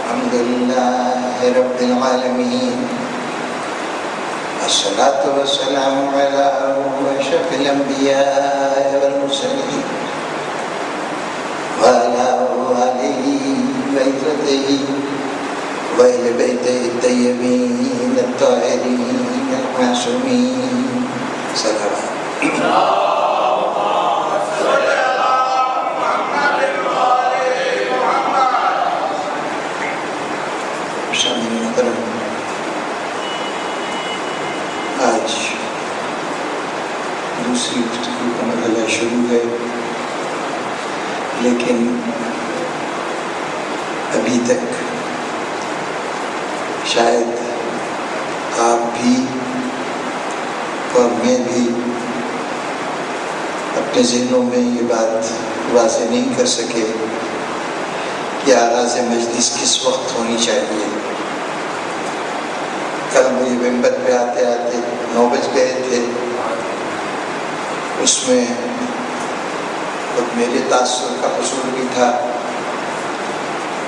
الحمد لله رب العالمين الصلاة والسلام على أشرف الأنبياء والمرسلين وعلى آله وعترته وأهل بيته الطيبين الطاهرين المعصومين صلوات آج دوسری گفتگو کا مرحلہ شروع ہے، لیکن ابھی تک شاید آپ بھی اور میں بھی اپنے ذہنوں میں یہ بات واضح نہیں کر سکے کہ آغاز مجلس کس وقت ہونی چاہیے۔ کل مجھے ممبر پہ آتے آتے 9 بج گئے تھے، اس میں خود میرے تاثر کا قصور بھی تھا۔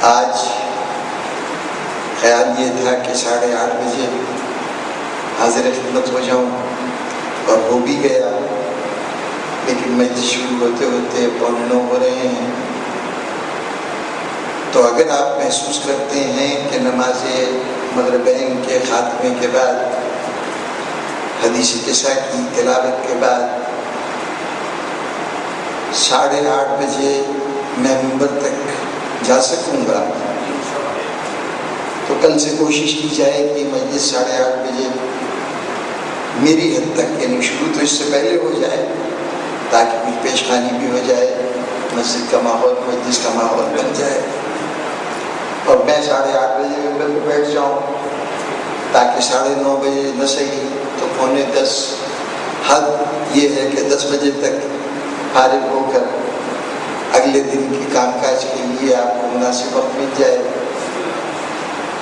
آج خیال یہ تھا کہ 8:30 بجے حاضر خدمت ہو جاؤں، اور ہو بھی گیا، لیکن مجلس شروع ہوتے ہوتے 8:45 ہو رہے ہیں۔ تو اگر آپ محسوس کرتے ہیں کہ نماز مغربین کے خاتمے کے بعد، حدیث قصہ کی تلاوت کے بعد 8:30 بجے میں منبر تک جا سکوں گا، تو کل سے کوشش کی جائے کہ مجلس 8:30 بجے میری حد تک، یعنی شروع تو اس سے پہلے ہو جائے تاکہ کچھ پیش خانی بھی ہو جائے، مسجد کا ماحول، مجلس کا ماحول بن جائے، اور میں 8:30 بجے ممبر پہ بیٹھ جاؤں تاکہ 9:30 بجے نہ صحیح تو 9:45۔ حد یہ ہے کہ 10 بجے تک فارغ ہو کر اگلے دن کی کام کاج کے لیے آپ کو مناسب وقت مل جائے۔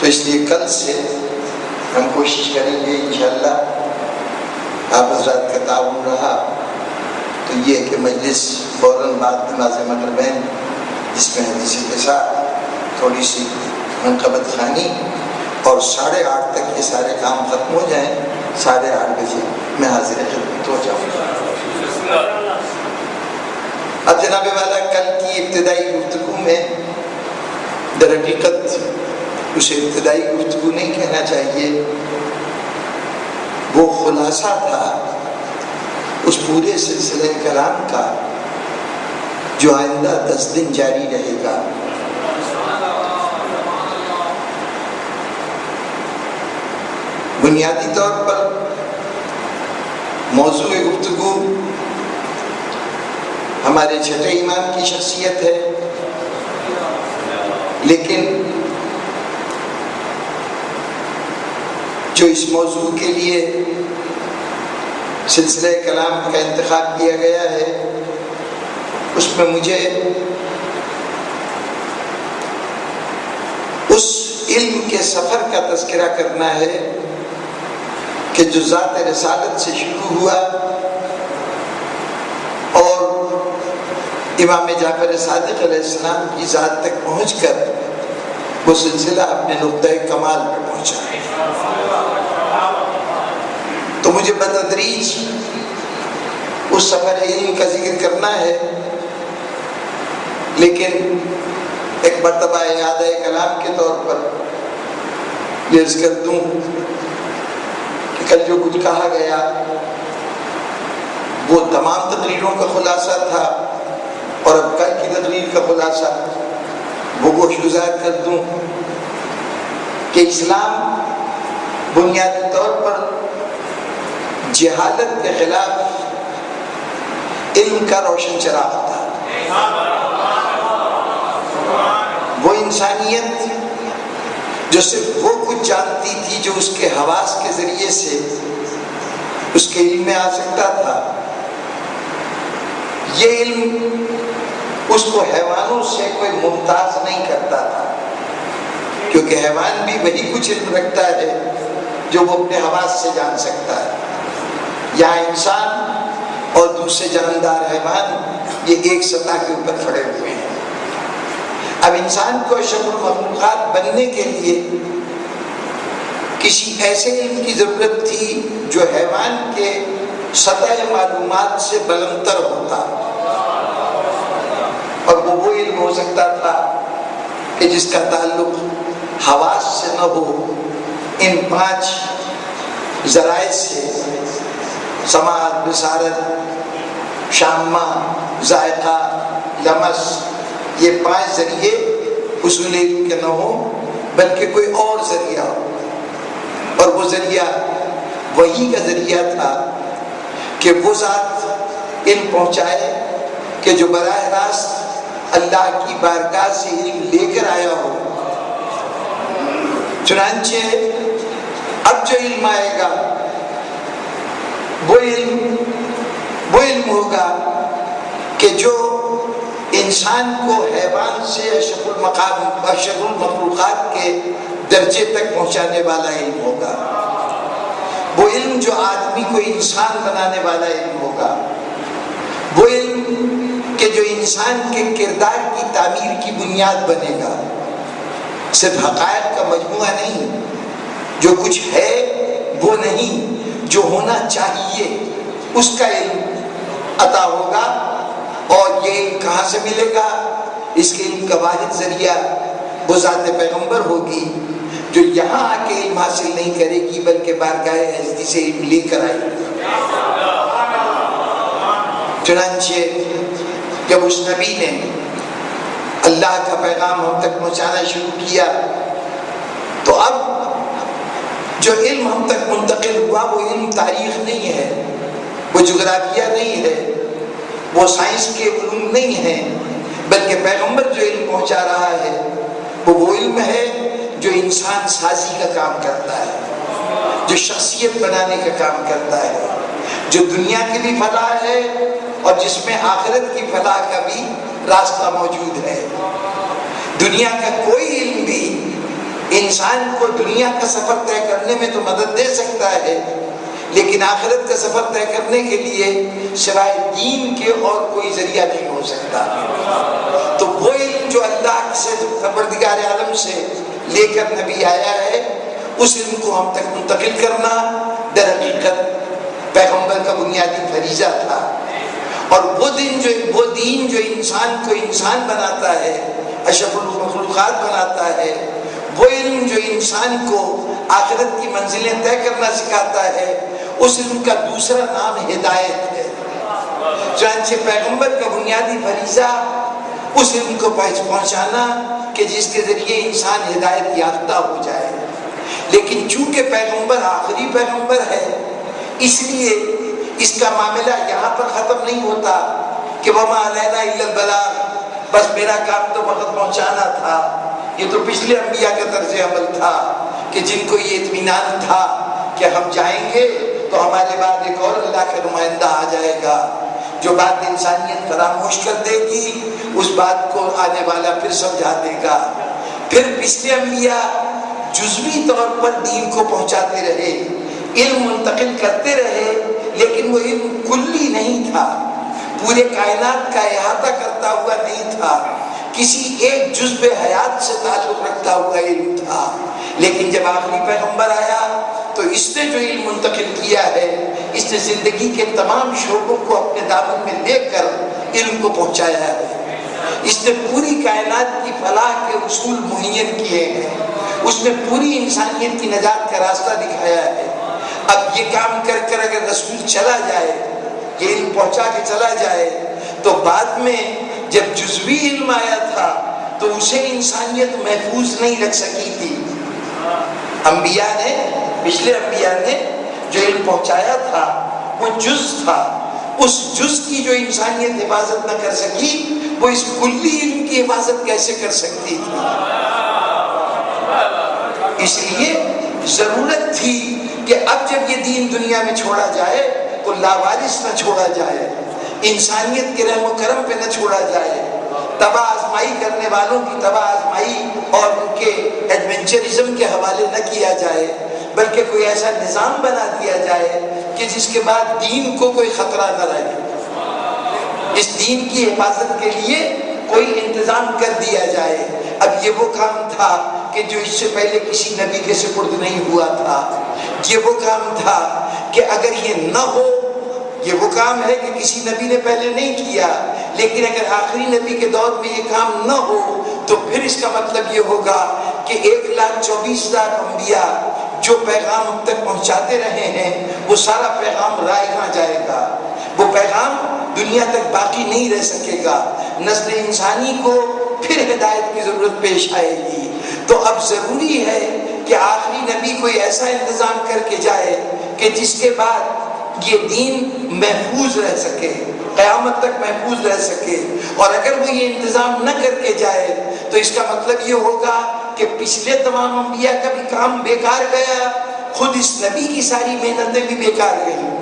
تو اس لیے کل سے ہم کوشش کریں گے انشاءاللہ، آپ حضرات کا تعاون رہا تو یہ کہ مجلس فوراً بعد نماز مغربین، جس میں حدیث کے ساتھ تھوڑی سی منقبت خوانی، اور 8:30 تک یہ سارے کام ختم ہو جائیں، 8:30 بجے میں حاضر خدمت ہو جاؤں۔ اب جناب والا کل کی ابتدائی گفتگو میں در حقیقت اسے ابتدائی گفتگو نہیں کہنا چاہیے، وہ خلاصہ تھا اس پورے سلسلہ کلام کا جو آئندہ 10 دن جاری رہے گا۔ بنیادی طور پر موضوع گفتگو ہمارے چھٹے امام کی شخصیت ہے، لیکن جو اس موضوع کے لیے سلسلہ کلام کا انتخاب کیا گیا ہے، اس میں مجھے اس علم کے سفر کا تذکرہ کرنا ہے کہ جو ذات رسالت سے شروع ہوا اور امام جعفر صادق علیہ السلام کی ذات تک پہنچ کر وہ سلسلہ اپنے نقطۂ کمال پر پہنچا۔ تو مجھے بتدریج اس سفر علم کا ذکر کرنا ہے، لیکن ایک مرتبہ اعادہ کلام کے طور پر یہ عرض کر دوں کہ کل جو کچھ کہا گیا وہ تمام تقریروں کا خلاصہ تھا، اور اب کل کی تقریر کا خلاصہ وہ گوش گزار کر دوں کہ اسلام بنیادی طور پر جہالت کے خلاف علم کا روشن چراغ تھا۔ وہ انسانیت جو صرف وہ کچھ جانتی تھی جو اس کے حواس کے ذریعے سے اس کے علم میں آ سکتا تھا، یہ علم اس کو حیوانوں سے کوئی ممتاز نہیں کرتا تھا، کیونکہ حیوان بھی وہی کچھ علم رکھتا ہے جو وہ اپنے حواس سے جان سکتا ہے۔ یہاں انسان اور دوسرے جاندار حیوان یہ ایک سطح کے اوپر کھڑے ہوئے ہیں۔ اب انسان کو اشرف المخلوقات بننے کے لیے کسی ایسے علم کی ضرورت تھی جو حیوان کے سطح معلومات سے بلندتر ہوتا، اور وہ علم ہو سکتا تھا کہ جس کا تعلق حواس سے نہ ہو، ان 5 ذرائع سے، سماعت، بصارت، شامہ، ذائقہ، لمس، یہ 5 ذریعے اصول علم کے نہ ہوں بلکہ کوئی اور ذریعہ ہو، اور وہ ذریعہ وحی کا ذریعہ تھا کہ وہ ذات علم پہنچائے کہ جو براہ راست اللہ کی بارگاہ سے علم لے کر آیا ہو۔ چنانچہ اب جو علم آئے گا وہ علم ہوگا کہ جو انسان کو حیوان سے اشرف المخلوقات کے درجے تک پہنچانے والا علم ہوگا، وہ علم جو آدمی کو انسان بنانے والا علم ہوگا، وہ علم کہ جو انسان کے کردار کی تعمیر کی بنیاد بنے گا، صرف حقائق کا مجموعہ نہیں، جو کچھ ہے وہ نہیں، جو ہونا چاہیے اس کا علم عطا ہوگا۔ اور یہ علم کہاں سے ملے گا؟ اس کے علم کا واحد ذریعہ وہ ذات پیغمبر ہوگی جو یہاں آ کے علم حاصل نہیں کرے گی بلکہ بارگاہ ہستی سے علم لے کر آئے گی۔ چنانچہ جب اس نبی نے اللہ کا پیغام ہم تک پہنچانا شروع کیا تو اب جو علم ہم تک منتقل ہوا وہ علم تاریخ نہیں ہے، وہ جغرافیہ نہیں ہے، وہ سائنس کے علوم نہیں ہیں، بلکہ پیغمبر جو علم پہنچا رہا ہے وہ علم ہے جو انسان سازی کا کام کرتا ہے، جو شخصیت بنانے کا کام کرتا ہے، جو دنیا کی بھی فلاح ہے اور جس میں آخرت کی فلاح کا بھی راستہ موجود ہے۔ دنیا کا کوئی علم بھی انسان کو دنیا کا سفر طے کرنے میں تو مدد دے سکتا ہے، لیکن آخرت کا سفر طے کرنے کے لیے سوائے دین کے اور کوئی ذریعہ نہیں ہو سکتا۔ تو وہ علم جو اللہ سے پروردگار عالم سے لے کر نبی آیا ہے، اس علم کو ہم تک منتقل کرنا در حقیقت پیغمبر کا بنیادی فریضہ تھا۔ اور وہ دین جو انسان کو انسان بناتا ہے، اشرف المخلوقات بناتا ہے، وہ علم جو انسان کو آخرت کی منزلیں طے کرنا سکھاتا ہے، اس علم کا دوسرا نام ہدایت ہے۔ چنانچہ پیغمبر کا بنیادی فریضہ اس علم کو پہنچانا کہ جس کے ذریعے انسان ہدایت یافتہ ہو جائے، لیکن چونکہ پیغمبر آخری پیغمبر ہے اس لیے اس کا معاملہ یہاں پر ختم نہیں ہوتا کہ وما علینا الا البلاغ، بس میرا کام تو وقت پہنچانا تھا۔ یہ تو پچھلے انبیاء کا طرز عمل تھا کہ جن کو یہ اطمینان تھا کہ ہم جائیں گے تو ہمارے بعد ایک اور اللہ کا نمائندہ آ جائے گا جو بات انسانیت فراموش کر دے گی، اس بات کو آنے والا پھر سمجھا دے گا۔ پھر پچھلے انبیاء جزوی طور پر دین کو پہنچاتے رہے، علم منتقل کرتے رہے، لیکن وہ علم کلی نہیں تھا، پورے کائنات کا احاطہ کرتا ہوا نہیں تھا، کسی ایک جزو حیات سے تعلق رکھتا ہوا علم تھا۔ لیکن جب آخری پیغمبر آیا تو اس نے جو علم منتقل کیا ہے، اس نے زندگی کے تمام شعبوں کو اپنے دامن میں لے کر علم کو پہنچایا ہے۔ اس نے پوری کائنات کی فلاح کے اصول معین کیے ہیں، اس نے پوری انسانیت کی نجات کا راستہ دکھایا ہے۔ اب یہ کام کر کر اگر رسول چلا جائے، یہ علم پہنچا کے چلا جائے، تو بعد میں جب جزوی علم آیا تھا تو اسے انسانیت محفوظ نہیں رکھ سکی تھی۔ انبیاء نے، پچھلے انبیاء نے جو علم پہنچایا تھا وہ جز تھا، اس جز کی جو انسانیت حفاظت نہ کر سکی وہ اس کلی علم کی حفاظت کیسے کر سکتی تھی؟ اس لیے ضرورت تھی کہ اب جب یہ دین دنیا میں چھوڑا جائے تو لاوارث نہ چھوڑا جائے، انسانیت کے رحم و کرم پہ نہ چھوڑا جائے، تباہ آزمائی کرنے والوں کی تباہ آزمائی اور ان کے ایڈونچرزم کے حوالے نہ کیا جائے، بلکہ کوئی ایسا نظام بنا دیا جائے کہ جس کے بعد دین کو کوئی خطرہ نہ رہے، اس دین کی حفاظت کے لیے کوئی انتظام کر دیا جائے۔ اب یہ وہ کام تھا کہ جو اس سے پہلے کسی نبی کے سپرد نہیں ہوا تھا، یہ وہ کام تھا کہ اگر یہ نہ ہو، یہ وہ کام ہے کہ کسی نبی نے پہلے نہیں کیا، لیکن اگر آخری نبی کے دور میں یہ کام نہ ہو تو پھر اس کا مطلب یہ ہوگا کہ 1,24,000 انبیاء جو پیغام اب تک پہنچاتے رہے ہیں وہ سارا پیغام رائے جائے گا، وہ پیغام دنیا تک باقی نہیں رہ سکے گا، نسل انسانی کو پھر ہدایت کی ضرورت پیش آئے گی۔ تو اب ضروری ہے کہ آخری نبی کوئی ایسا انتظام کر کے جائے کہ جس کے بعد یہ دین محفوظ رہ سکے، قیامت تک محفوظ رہ سکے۔ اور اگر وہ یہ انتظام نہ کر کے جائے تو اس کا مطلب یہ ہوگا کہ پچھلے تمام انبیاء کا بھی کام بیکار گیا، خود اس نبی کی ساری محنتیں بھی بیکار گئیں۔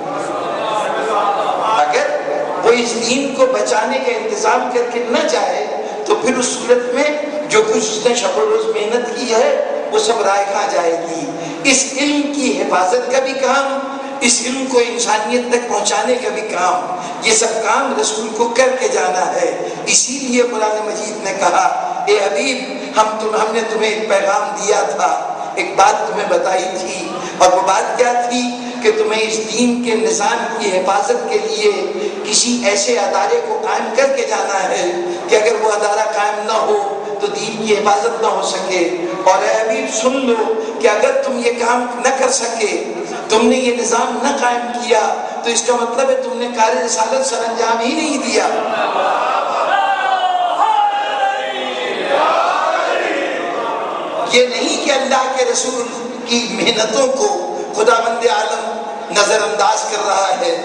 اگر وہ اس دین کو بچانے کا انتظام کر کے نہ جائے تو پھر اس صورت میں جو کچھ اس نے شب و روز محنت کی ہے وہ سب رائے جائے گی۔ اس علم کی حفاظت کا بھی کام، اس علم کو انسانیت تک پہنچانے کا بھی کام، یہ سب کام رسول کو کر کے جانا ہے۔ اسی لیے قرآن مجید نے کہا اے حبیب ہم نے تمہیں ایک پیغام دیا تھا، ایک بات تمہیں بتائی تھی، اور وہ بات کیا تھی کہ تمہیں اس دین کے نظام کی حفاظت کے لیے کسی ایسے ادارے کو قائم کر کے جانا ہے کہ اگر وہ ادارہ قائم نہ ہو تو دین کی حفاظت نہ ہو سکے۔ اور اے حبیب سن لو کہ اگر تم یہ کام نہ کر سکے، تم نے یہ نظام نہ قائم کیا تو اس کا مطلب ہے تم نے کار رسالت سر انجام ہی نہیں دیا۔ یہ نہیں کہ اللہ کے رسول کی محنتوں کو خداوند عالم نظر انداز کر رہا ہے،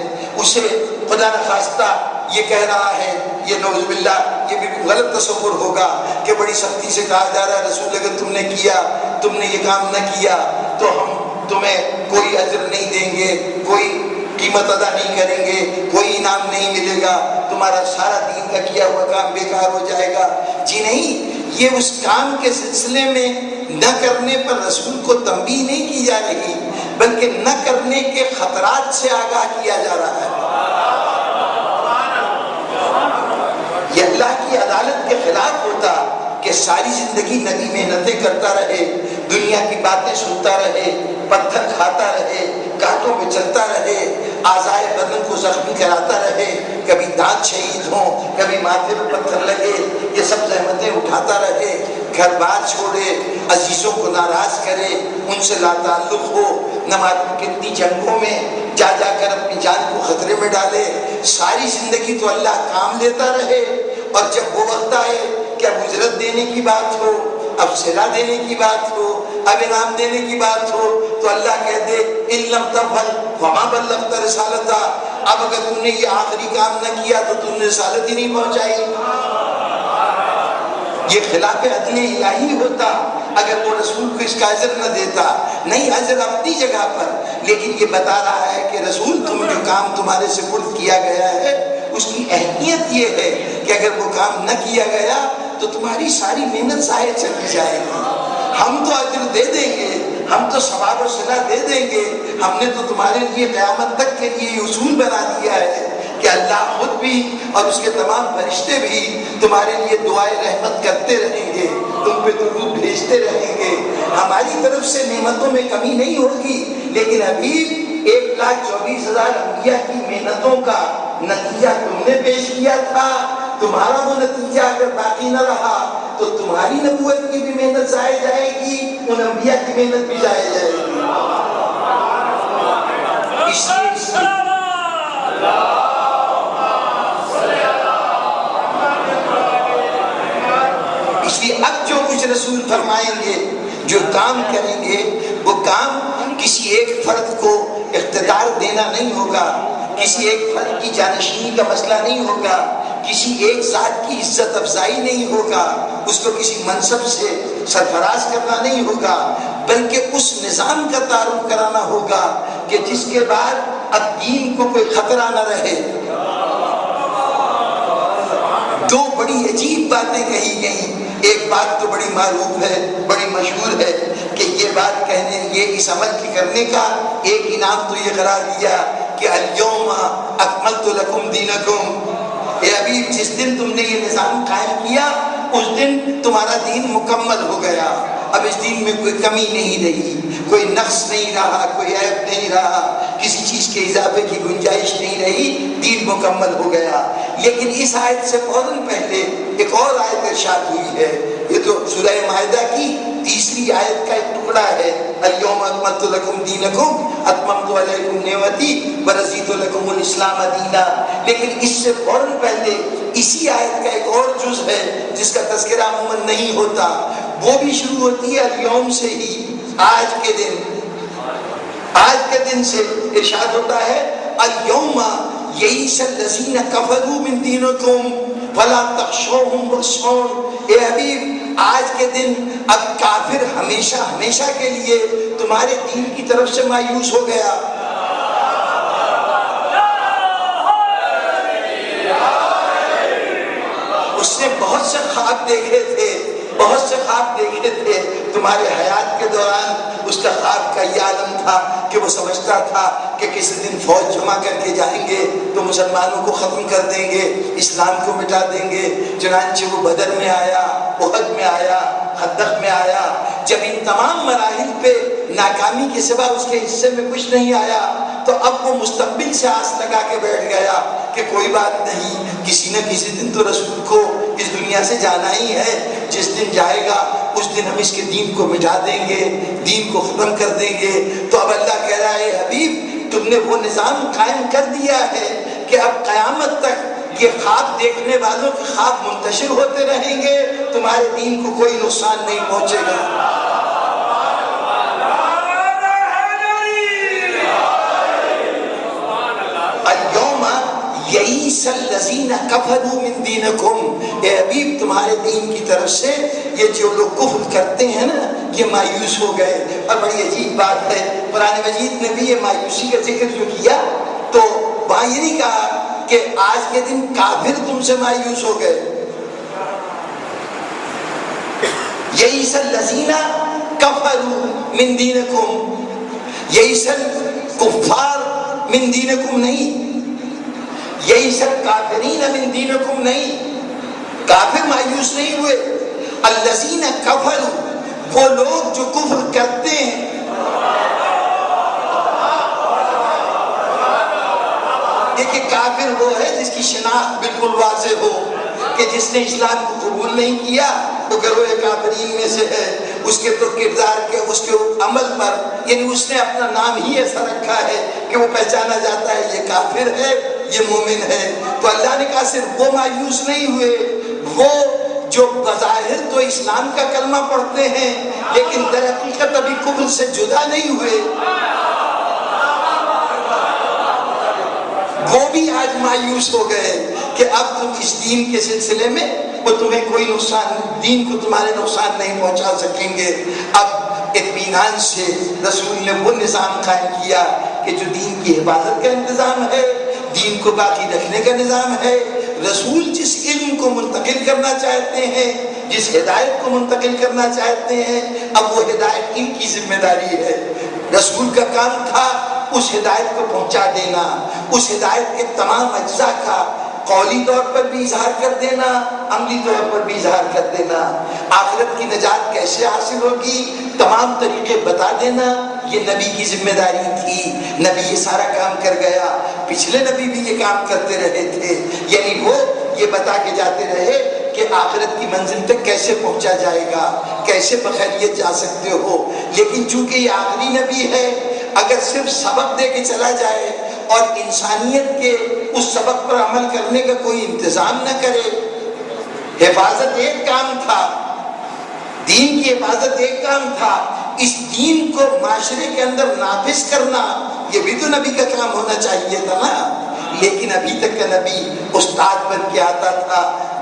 اسے خدا نخواستہ یہ کہہ رہا ہے، یہ نعوذ باللہ یہ بالکل غلط تصور ہوگا کہ بڑی سختی سے کہا جا رہا ہے رسول اگر تم نے کیا، تم نے یہ کام نہ کیا تو ہم تمہیں کوئی اجر نہیں دیں گے، کوئی قیمت ادا نہیں کریں گے، کوئی انعام نہیں ملے گا، تمہارا سارا دین کا کیا ہوا کام بیکار ہو جائے گا۔ جی نہیں، یہ اس کام کے سلسلے میں نہ کرنے پر رسول کو تنبیہ نہیں کی جا رہی، بلکہ نہ کرنے کے خطرات سے آگاہ کیا جا رہا ہے۔ یہ اللہ کی عدالت کے خلاف ہوتا کہ ساری زندگی نبی محنتیں کرتا رہے، دنیا کی باتیں سنتا رہے، پتھر کھاتا رہے، کانٹوں پہ چلتا رہے، اعضائے بدن کو زخمی کراتا رہے، کبھی دانت شہید ہوں، کبھی ماتھے پہ پتھر لگے، یہ سب زحمتیں اٹھاتا رہے، گھر بار چھوڑے، عزیزوں کو ناراض کرے، ان سے لا تعلق ہو، نہ معلوم کتنی جنگوں میں جا جا کر اپنی جان کو خطرے میں ڈالے، ساری زندگی تو اللہ کام لیتا رہے، اور جب وہ وقت آئے کہ اب اجرت دینے کی بات ہو، اب صلہ دینے کی بات ہو، اب انعام دینے کی بات ہو، تو اللہ کہہ دے ان لم تفعل فما بلغت رسالتہ، اب اگر تم نے یہ آخری کام نہ کیا تو تم نے رسالت ہی نہیں پہنچائی۔ یہ خلاف عدل الہی ہوتا اگر وہ رسول کو اس کا اجر نہ دیتا، نہیں اجر اپنی جگہ پر، لیکن یہ بتا رہا ہے کہ رسول تم جو کام تمہارے سپرد کیا گیا ہے اس کی اہمیت یہ ہے کہ اگر وہ کام نہ کیا گیا تو تمہاری ساری محنت ضائع چلی جائے گی۔ ہم تو اجر دے دیں گے، ہم تو ثواب و صلہ دے دیں گے، ہم نے تو تمہارے لیے قیامت تک کے لیے یہ اصول بنا دیا ہے کہ اللہ خود بھی اور اس کے تمام فرشتے بھی تمہارے لیے دعائے رحمت کرتے رہیں گے، تم پہ درود بھیجتے رہیں گے، ہماری طرف سے نعمتوں میں کمی نہیں ہوگی۔ لیکن حبیب 1,24,000 انبیاء کی محنتوں کا نتیجہ تم نے پیش کیا تھا، تمہارا وہ نتیجہ اگر باقی نہ رہا تو تمہاری نبوت کی بھی محنت ضائع جائے گی، ان انبیاء کی محنت بھی ضائع جائے گی۔ اس لیے اب جو کچھ رسول فرمائیں گے، جو کام کریں گے، وہ کام کسی ایک فرد کو اقتدار دینا نہیں ہوگا، کسی ایک فرد کی جانشینی کا مسئلہ نہیں ہوگا، کسی ایک ذات کی عزت افزائی نہیں ہوگا، اس کو کسی منصب سے سرفراز کرنا نہیں ہوگا، بلکہ اس نظام کا تعارف کرانا ہوگا کہ جس کے بعد اب دین کو کوئی خطرہ نہ رہے۔ دو بڑی عجیب باتیں کہی گئیں، ایک بات تو بڑی معروف ہے، بڑی مشہور ہے کہ یہ بات کہنے، یہ اس عمل کی کرنے کا ایک انعام تو یہ قرار دیا کہ الیوم اکملت لکم دینکم، اے حبیب جس دن تم نے یہ نظام قائم کیا اس دن تمہارا دین مکمل ہو گیا، اب اس دین میں کوئی کمی نہیں رہی، کوئی نقص نہیں رہا، کوئی عیب نہیں رہا، کسی چیز کے اضافے کی گنجائش نہیں رہی، دین مکمل ہو گیا۔ لیکن اس آیت سے فوراً پہلے ایک اور آیت ارشاد ہوئی ہے، یہ تو سورہ مائدہ کی تیسری آیت کا ایک ٹکڑا ہے، الیوم اکملت لکم دینکم اتممت علیکم نعمتی ورضیت لکم الاسلام دینا۔ لیکن اس سے فوراً پہلے اسی آیت کا ایک اور جز ہے جس کا تذکرہ عموماً نہیں ہوتا، وہ بھی شروع ہوتی ہے الیوم سے ہی، آج کے دن۔ آج کے دن سے ارشاد ہوتا ہے الیوم یئس الذین کفروا من دینکم فلا تخشوہم واخشون۔ اے حبیب آج کے دن اب کافر ہمیشہ ہمیشہ کے لیے تمہارے دین کی طرف سے مایوس ہو گیا۔ اس نے بہت سے خواب دیکھے تھے، بہت سے خواب دیکھے تھے تمہارے حیات کے دوران۔ اس کا خواب کا یہ عالم تھا کہ وہ سمجھتا تھا کہ کسی دن فوج جمع کر کے جائیں گے تو مسلمانوں کو ختم کر دیں گے، اسلام کو مٹا دیں گے۔ چنانچہ وہ بدر میں آیا، احد میں آیا، خندق میں آیا۔ جب ان تمام مراحل پہ ناکامی کے سوا اس کے حصے میں کچھ نہیں آیا تو اب وہ مستقبل سے آس لگا کے بیٹھ گیا کہ کوئی بات نہیں، کسی نہ کسی دن تو رسول کو اس دنیا سے جانا ہی ہے۔ جس دن جائے گا اس دن ہم اس کے دین کو مٹا دیں گے، دین کو ختم کر دیں گے۔ تو اب اللہ کہہ رہا ہے حبیب تم نے وہ نظام قائم کر دیا ہے کہ اب قیامت تک یہ خواب دیکھنے والوں کے خواب منتشر ہوتے رہیں گے، تمہارے دین کو کوئی نقصان نہیں پہنچے گا۔ اليوم یئس الذین کفروا من دینکم، اے حبیب تمہارے دین کی طرف سے یہ جو لوگ کفر کرتے ہیں نا یہ مایوس ہو گئے۔ اور بڑی عجیب بات ہے، قرآن مجید نے بھی یہ مایوسی کا ذکر جو کیا تو وہاں یہ نہیں کہا کہ آج کے دن کافر تم سے مایوس ہو گئے۔ یئس الذین کفروا من دینکم، یئس الکفار من دینکم نہیں، یئس الکافرین من دینکم نہیں، کافر مایوس نہیں ہوئے۔ الذین کفروا وہ لوگ جو کفر کرتے ہیں، دیکھیں کافر وہ ہے جس کی شناخت بالکل واضح ہو کہ جس نے اسلام کو قبول نہیں کیا وہ گروہ کافرین میں سے ہے، اس کے تو کردار کے اس کے عمل پر یعنی اس نے اپنا نام ہی ایسا رکھا ہے کہ وہ پہچانا جاتا ہے یہ کافر ہے یہ مومن ہے۔ تو اللہ نے کہا صرف وہ مایوس نہیں ہوئے، وہ جو بظاہر تو اسلام کا کلمہ پڑھتے ہیں لیکن در حقیقت ابھی کفر سے جدا نہیں ہوئے، وہ بھی آج مایوس ہو گئے کہ اب تم اس دین کے سلسلے میں وہ تمہیں کوئی نقصان، دین کو تمہارے نقصان نہیں پہنچا سکیں گے۔ اب اطمینان سے رسول نے وہ نظام قائم کیا کہ جو دین کی حفاظت کا انتظام ہے، دین کو باقی رکھنے کا نظام ہے۔ رسول جس علم کو منتقل کرنا چاہتے ہیں، جس ہدایت کو منتقل کرنا چاہتے ہیں، اب وہ ہدایت ان کی ذمہ داری ہے۔ رسول کا کام تھا اس ہدایت کو پہنچا دینا، اس ہدایت کے تمام اجزاء کا قولی طور پر بھی اظہار کر دینا، عملی طور پر بھی اظہار کر دینا۔ آخرت کی نجات کیسے حاصل ہوگی تمام طریقے بتا دینا، یہ نبی کی ذمہ داری تھی۔ نبی یہ سارا کام کر گیا، پچھلے نبی بھی یہ کام کرتے رہے تھے، یعنی وہ یہ بتا کے جاتے رہے کہ آخرت کی منزل تک کیسے پہنچا جائے گا، کیسے بخیریت جا سکتے ہو۔ لیکن چونکہ یہ آخری نبی ہے، اگر صرف سبق دے کے چلا جائے اور انسانیت کے اس سبق پر عمل کرنے کا کوئی انتظام نہ کرے، حفاظت ایک کام تھا، دین کی حفاظت ایک کام تھا، اس دین کو معاشرے کے اندر نافذ کرنا یہ بھی تو نبی کا کام ہونا چاہیے تھا نا۔ لیکن ابھی تک کا نبی استاد بن کے آتا تھا،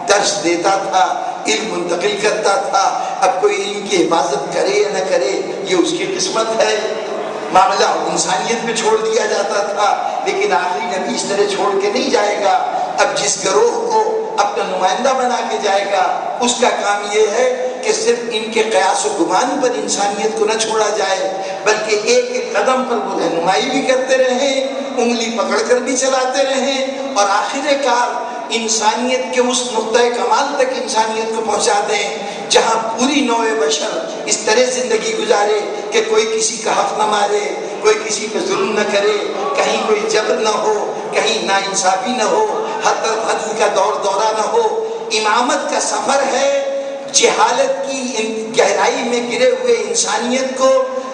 درس دیتا تھا، علم منتقل کرتا تھا۔ اب کوئی علم کی حفاظت کرے یا نہ کرے یہ اس کی قسمت ہے، معاملہ انسانیت پہ چھوڑ دیا جاتا تھا۔ لیکن آخری نبی اس طرح چھوڑ کے نہیں جائے گا۔ اب جس گروہ کو اپنا نمائندہ بنا کے جائے گا اس کا کام یہ ہے کہ صرف ان کے قیاس و گمان پر انسانیت کو نہ چھوڑا جائے، بلکہ ایک ایک قدم پر وہ رہنمائی بھی کرتے رہیں، انگلی پکڑ کر بھی چلاتے رہیں، اور آخر کار انسانیت کے اس نقطۂ کمال تک انسانیت کو پہنچا دیں جہاں پوری نوع بشر اس طرح زندگی گزارے کہ کوئی کسی کا حق نہ مارے، کوئی کسی پہ ظلم نہ کرے، کہیں کوئی جبر نہ ہو، کہیں ناانصافی نہ ہو، ہر طرف عدل کا دورہ نہ ہو۔ امامت کا سفر ہے جہالت کی گہرائی میں گرے ہوئے انسانیت کو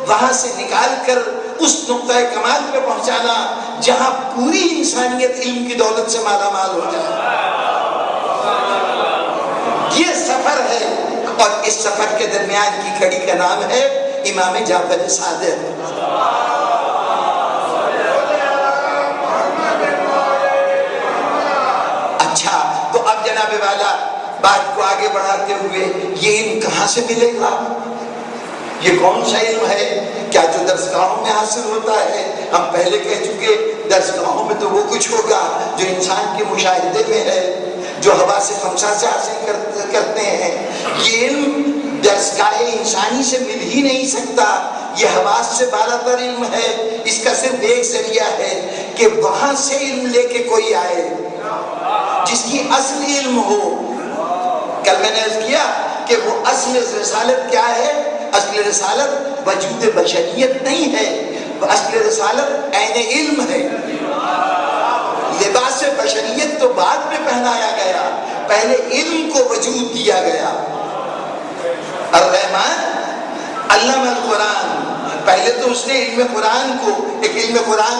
وہاں سے نکال کر اس نقطۂ کمال پہ پہنچانا جہاں پوری انسانیت علم کی دولت سے مالا مال ہو جائے۔ یہ سفر ہے، اور اس سفر کے درمیان کی کھڑی کا نام ہے امام جعفر صادق۔ اچھا، تو اب جناب والا بات کو آگے بڑھاتے ہوئے یہ علم کہاں سے ملے گا؟ یہ کون سا علم ہے؟ کیا جو درسگاہوں میں حاصل ہوتا ہے؟ ہم پہلے کہہ چکے درسگاہوں میں تو وہ کچھ ہوگا جو انسان کے مشاہدے میں ہے، جو حواس خمسہ سے حاصل کرتے ہیں۔ یہ علم درسگاہ انسانی سے مل ہی نہیں سکتا، یہ حواس سے بالا تر علم ہے۔ اس کا صرف ایک ذریعہ ہے کہ وہاں سے علم لے کے کوئی آئے جس کی اصل علم ہو۔ کل میں نے عرض کیا کہ وہ اصل رسالت کیا ہے؟ اصل رسالت وجود بشریت نہیں ہے، اصل رسالت عین علم ہے۔ لباس بشریت تو بعد میں پہنایا گیا، پہلے علم کو وجود دیا گیا۔ الرحمن علم القرآن، پہلے تو اس نے علم قرآن کو ایک علم قرآن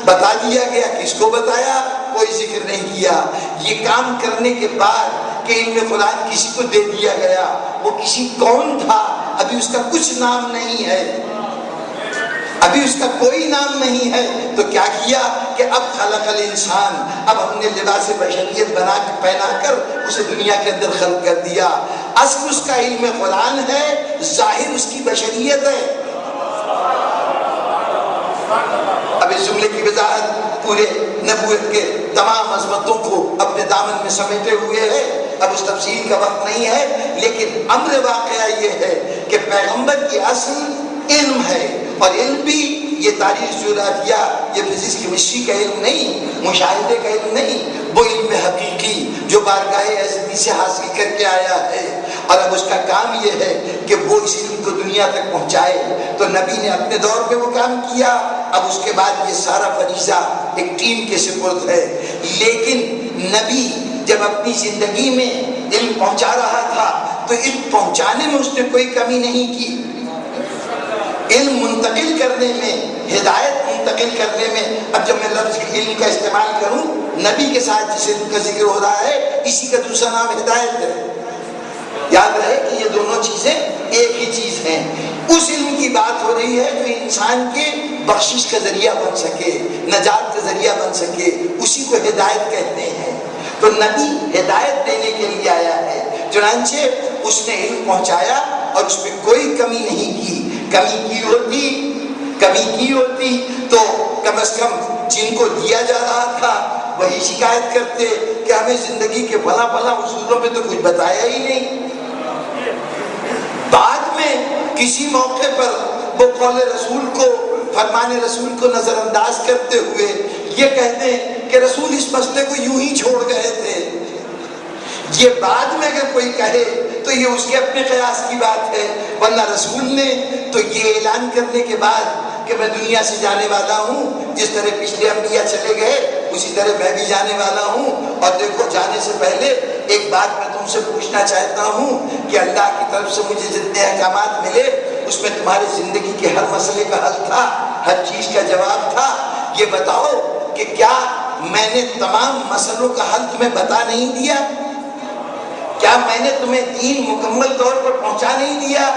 بتا دیا گیا، کس کو بتایا؟ کوئی ذکر نہیں کیا۔ یہ کام کرنے کے بعد کہ علم قرآن کسی کو دے دیا گیا، وہ کسی کون تھا؟ ابھی اس کا کچھ نام نہیں ہے، ابھی اس کا کوئی نام نہیں ہے۔ تو کیا کیا کہ اب خلق الانسان، اب ہم نے لباس بشریت بنا کے پہنا کر اسے دنیا کے اندر خلق کر دیا۔ اصل اس کا علم قرآن ہے، ظاہر اس کی بشریت ہے۔ اب اس جملے کی وضاحت پورے نبوت کے تمام عظمتوں کو اپنے دامن میں سمیٹے ہوئے ہے، اب اس تفصیل کا وقت نہیں ہے، لیکن امر واقعہ یہ ہے کہ پیغمبر کی اصل علم ہے، اور علم بھی یہ تاریخ جغرافیہ، یہ فزکس کیمسٹری کا علم نہیں، مشاہدے کا علم نہیں، وہ علم حقیقی جو بارگاہ ازلی سے حاصل کر کے آیا ہے، اور اب اس کا کام یہ ہے کہ وہ اس علم کو دنیا تک پہنچائے۔ تو نبی نے اپنے دور میں وہ کام کیا، اب اس کے بعد یہ سارا فریضہ ایک ٹیم کے سپرد ہے۔ لیکن نبی جب اپنی زندگی میں علم پہنچا رہا تھا تو علم پہنچانے میں اس نے کوئی کمی نہیں کی، علم منتقل کرنے میں، ہدایت منتقل کرنے میں۔ اب جب میں لفظ علم کا استعمال کروں، نبی کے ساتھ جس علم کا ذکر ہو رہا ہے اسی کا دوسرا نام ہدایت ہے۔ یاد رہے کہ یہ دونوں چیزیں ایک ہی چیز ہیں۔ اس علم کی بات ہو رہی ہے جو انسان کے بخشش کا ذریعہ بن سکے، نجات کا ذریعہ بن سکے، اسی کو ہدایت کہتے ہیں۔ تو نبی ہدایت دینے کے لیے آیا ہے، چنانچہ اس نے علم پہنچایا اور اس میں کوئی کمی نہیں کی۔ کمی کی ہوتی تو کم از کم جن کو دیا جا رہا تھا وہی شکایت کرتے کہ ہمیں زندگی کے بھلا اصولوں پہ تو کچھ بتایا ہی نہیں۔ بعد میں کسی موقع پر وہ قول رسول کو، فرمان رسول کو نظر انداز کرتے ہوئے یہ کہتے ہیں کہ رسول اس مسئلے کو یوں ہی چھوڑ گئے تھے۔ یہ بعد میں اگر کوئی کہے تو یہ اس کے اپنے قیاس کی بات ہے، ورنہ رسول نے تو یہ اعلان کرنے کے بعد کہ میں دنیا سے جانے والا ہوں، جس طرح پچھلے انبیاء چلے گئے اسی طرح میں بھی جانے والا ہوں، اور دیکھو جانے سے پہلے ایک بات میں تم سے پوچھنا چاہتا ہوں کہ اللہ کی طرف سے مجھے جتنے احکامات ملے اس میں تمہاری زندگی کے ہر مسئلے کا حل تھا، ہر چیز کا جواب تھا۔ یہ بتاؤ کہ کیا میں نے تمام مسئلوں کا حل تمہیں بتا نہیں دیا؟ کیا میں نے تمہیں دین مکمل طور پر پہنچا نہیں دیا؟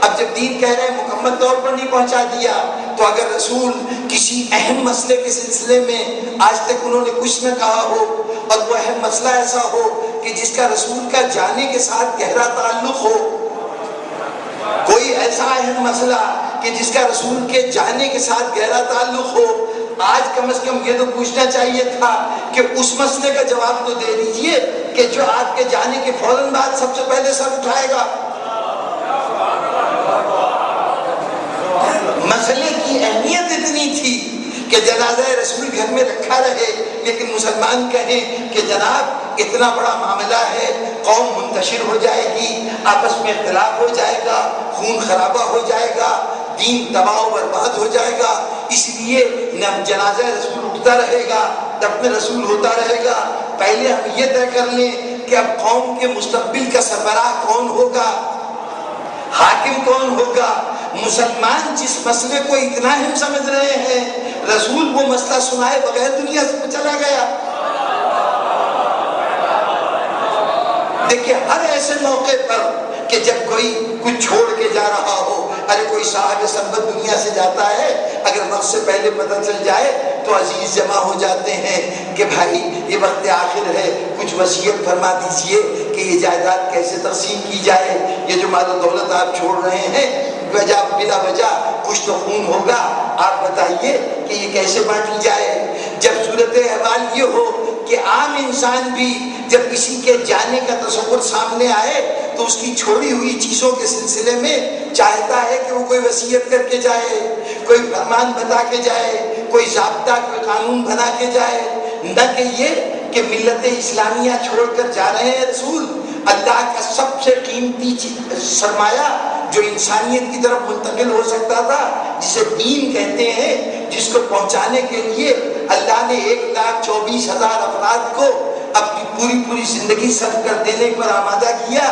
اب جب دین کہہ رہے ہیں مکمل طور پر نہیں پہنچا دیا، تو اگر رسول کسی اہم مسئلے کے سلسلے میں آج تک انہوں نے کچھ نہ کہا ہو، اور وہ اہم مسئلہ ایسا ہو کہ جس کا رسول کا جانے کے ساتھ گہرا تعلق ہو، کوئی ایسا اہم مسئلہ کہ جس کا رسول کے جانے کے ساتھ گہرا تعلق ہو، آج کم از کم یہ تو پوچھنا چاہیے تھا کہ اس مسئلے کا جواب تو دے دیجئے کہ جو آپ کے جانے کے فوراً بعد سب سے پہلے سر اٹھائے گا۔ مسئلے کی اہمیت اتنی تھی کہ جنازہ رسول گھر میں رکھا رہے، لیکن مسلمان کہیں کہ جناب اتنا بڑا معاملہ ہے، قوم منتشر ہو جائے گی، آپس میں اختلاف ہو جائے گا، خون خرابہ ہو جائے گا، دین تباہ و برباد ہو جائے گا، اس لیے جنازہ رسول اٹھتا رہے گا، دفن رسول ہوتا رہے گا۔ پہلے ہم یہ طے کر لیں کہ اب قوم کے مستقبل کا سربراہ کون ہوگا، حاکم کون ہوگا۔ مسلمان جس مسئلے کو اتنا اہم سمجھ رہے ہیں، رسول وہ مسئلہ سنائے بغیر دنیا سے چلا گیا۔ دیکھیں ہر ایسے موقع پر کہ جب کوئی کچھ چھوڑ کے جا رہا ہو، ارے کوئی صاحب سنبت دنیا سے جاتا ہے، اگر وقت سے پہلے پتہ چل جائے تو عزیز جمع ہو جاتے ہیں کہ بھائی یہ وقت آخر ہے، کچھ وصیت فرما دیجئے کہ یہ جائیداد کیسے تقسیم کی جائے، یہ جو مال و دولت آپ چھوڑ رہے ہیں وجہ بلا وجہ کچھ تو خون ہوگا، آپ بتائیے کہ یہ کیسے بانٹی جائے۔ جب صورت احوال یہ ہو کہ عام انسان بھی جب کسی کے جانے کا تصور سامنے آئے تو اس کی چھوڑی ہوئی چیزوں کے سلسلے میں چاہتا ہے کہ وہ کوئی وصیت کر کے جائے، کوئی فرمان بتا کے جائے، کوئی ضابطہ کوئی قانون بنا کے جائے، نہ کہ یہ کہ ملت اسلامیہ چھوڑ کر جا رہے ہیں رسول، اللہ کا سب سے قیمتی سرمایہ جو انسانیت کی طرف منتقل ہو سکتا تھا، جسے دین کہتے ہیں، جس کو پہنچانے کے لیے اللہ نے 1,24,000 افراد کو اپنی پوری زندگی صرف کر دینے پر آمادہ کیا،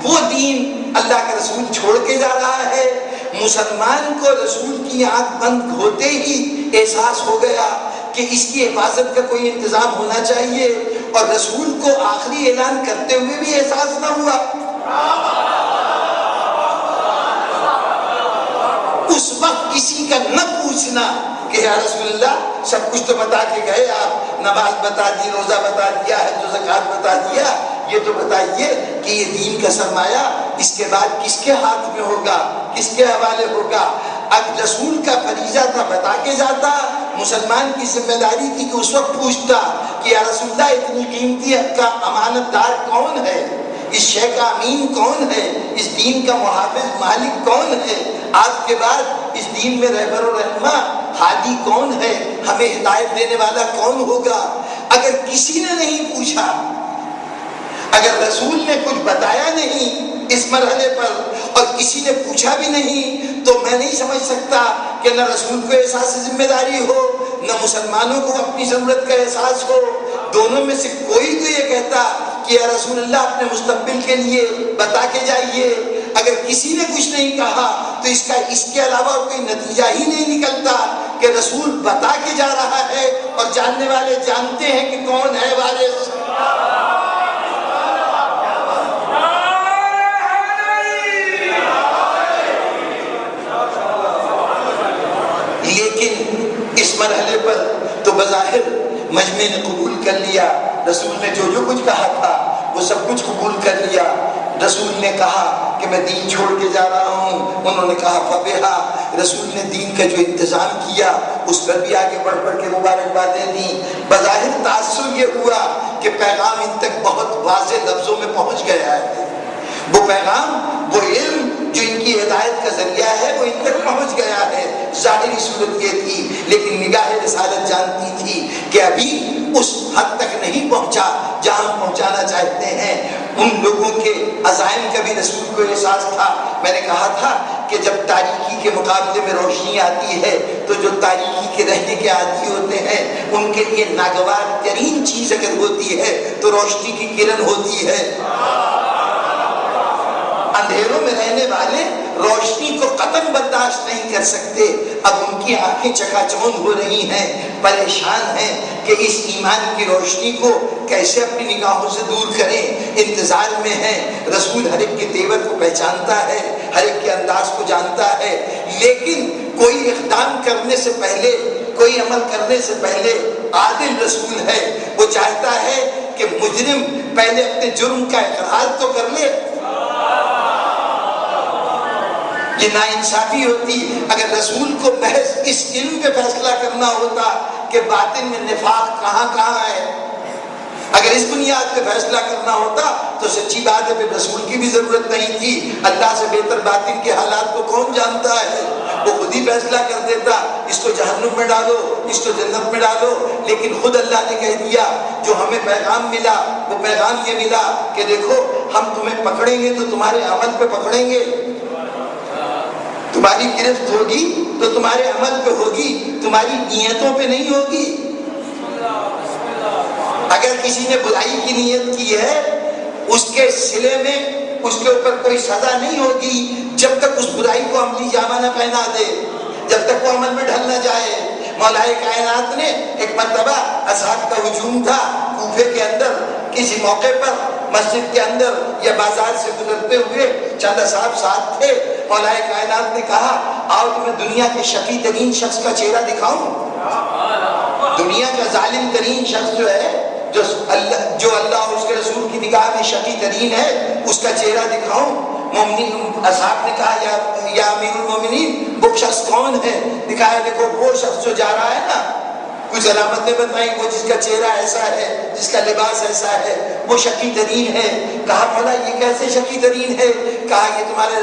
وہ دین اللہ کا رسول چھوڑ کے جا رہا ہے۔ مسلمان کو رسول کی آنکھ بند ہوتے ہی احساس ہو گیا کہ اس کی حفاظت کا کوئی انتظام ہونا چاہیے، اور رسول کو آخری اعلان کرتے ہوئے بھی احساس نہ ہوا۔ اس وقت کسی کا نہ پوچھنا کہ یا رسول اللہ سب کچھ تو بتا کے گئے آپ، نماز بتا دی، روزہ بتا دیا، حج و زکوٰۃ بتا دیا، یہ تو بتائیے کہ یہ دین کا سرمایہ اس کے بعد کس کے ہاتھ میں ہوگا، کس کے حوالے ہوگا۔ اب رسول کا فریضہ تھا بتا کے جاتا، مسلمان کی ذمہ داری تھی کہ اس وقت پوچھتا کہ یا رسول اللہ اتنی قیمتی حق کا امانت دار کون ہے، اس شے کا امین کون ہے، اس دین کا محافظ مالک کون ہے، آج کے بعد اس دین میں رہبر و رہنما ہادی کون ہے، ہمیں ہدایت دینے والا کون ہوگا۔ اگر کسی نے نہیں پوچھا، اگر رسول نے کچھ بتایا نہیں اس مرحلے پر اور کسی نے پوچھا بھی نہیں، تو میں نہیں سمجھ سکتا کہ نہ رسول کو احساس ذمہ داری ہو، نہ مسلمانوں کو اپنی ضرورت کا احساس ہو۔ دونوں میں سے کوئی تو یہ کہتا کہ یا رسول اللہ اپنے مستقبل کے لیے بتا کے جائیے۔ اگر کسی نے کچھ نہیں کہا تو اس کے علاوہ کوئی نتیجہ ہی نہیں نکلتا کہ رسول بتا کے جا رہا ہے اور جاننے والے جانتے ہیں کہ کون ہے وارث۔ لیکن اس مرحلے پر تو بظاہر مجمع نے قبول کر لیا، رسول نے جو کچھ کہا تھا وہ سب کچھ قبول کر لیا۔ رسول نے کہا کہ میں دین چھوڑ کے جا رہا ہوں، انہوں نے کہا فبہا، رسول نے دین کا جو انتظام کیا اس پر بھی آگے بڑھ کے مبارکبادیں دیں۔ بظاہر تاثر یہ ہوا کہ پیغام ان تک بہت واضح لفظوں میں پہنچ گیا ہے، وہ پیغام، وہ علم جو ان کی ہدایت کا ذریعہ ہے وہ ان تک پہنچ گیا ہے۔ ظاہری صورت یہ تھی، لیکن نگاہ رسالت جانتی تھی کہ ابھی اس حد تک نہیں پہنچا جہاں پہنچانا چاہتے ہیں۔ ان لوگوں کے عزائم کا بھی رسول کو احساس تھا۔ میں نے کہا تھا کہ جب تاریکی کے مقابلے میں روشنی آتی ہے تو جو تاریکی کے رہنے کے عادی ہوتے ہیں ان کے لیے ناگوار ترین چیز اگر ہوتی ہے تو روشنی کی کرن ہوتی ہے۔ اندھیروں میں رہنے والے روشنی کو قطعاً برداشت نہیں کر سکتے۔ اب ان کی آنکھیں چکا چوند ہو رہی ہیں، پریشان ہیں کہ اس ایمان کی روشنی کو کیسے اپنی نگاہوں سے دور کریں، انتظار میں ہیں۔ رسول ہر ایک کے تیور کو پہچانتا ہے، ہر ایک کے انداز کو جانتا ہے، لیکن کوئی اقدام کرنے سے پہلے، کوئی عمل کرنے سے پہلے عادل رسول ہے۔ وہ چاہتا ہے کہ مجرم پہلے اپنے جرم کا اقرار تو کر لے۔ یہ ناانصافی ہوتی اگر رسول کو محض اس علم پہ فیصلہ کرنا ہوتا کہ باطن میں نفاق کہاں کہاں ہے، اگر اس بنیاد پہ فیصلہ کرنا ہوتا تو سچی بات ہے پھر رسول کی بھی ضرورت نہیں تھی۔ اللہ سے بہتر باطن کے حالات کو کون جانتا ہے، وہ خود ہی ہی فیصلہ کر دیتا اس کو جہنم میں ڈالو اس کو جنت میں ڈالو، لیکن خود اللہ نے کہہ دیا جو ہمیں پیغام ملا وہ پیغام یہ ملا کہ دیکھو ہم تمہیں پکڑیں گے تو تمہارے عمل پہ پکڑیں گے، تمہاری گرفت ہوگی تو تمہارے عمل پہ ہوگی، تمہاری نیتوں پہ نہیں ہوگی۔ اگر کسی نے برائی کی نیت کی ہے اس کے صلے میں اس کے اوپر کوئی سزا نہیں ہوگی جب تک اس برائی کو عملی جامہ نہ پہنا دے، جب تک وہ عمل میں ڈھل نہ جائے۔ مولا کائنات نے ایک مرتبہ اصحاب کا ہجوم تھا کوفے کے اندر، کسی موقع پر مسجد کے اندر یا بازار سے گزرتے ہوئے چند اصحاب ساتھ تھے، مولا کائنات نے کہا آؤ تمہیں دنیا کے شقی ترین شخص کا چہرہ دکھاؤں، دنیا کا ظالم ترین شخص جو ہے جو اللہ اور اس کے رسول کی نگاہ میں شقی ترین ہے اس کا چہرہ دکھاؤں۔ مومنین اصحاب نے کہا یا امیر المومنین وہ شخص کون ہے؟ دکھایا دیکھو وہ شخص جو جا رہا ہے نا، کچھ علامتیں بتائیں، وہ جس کا چہرہ ایسا ہے جس کا لباس ایسا ہے وہ شقی ترین ہے۔ کہا مولا یہ کیسے شقی ترین ہے؟ کہا یہ تمہارے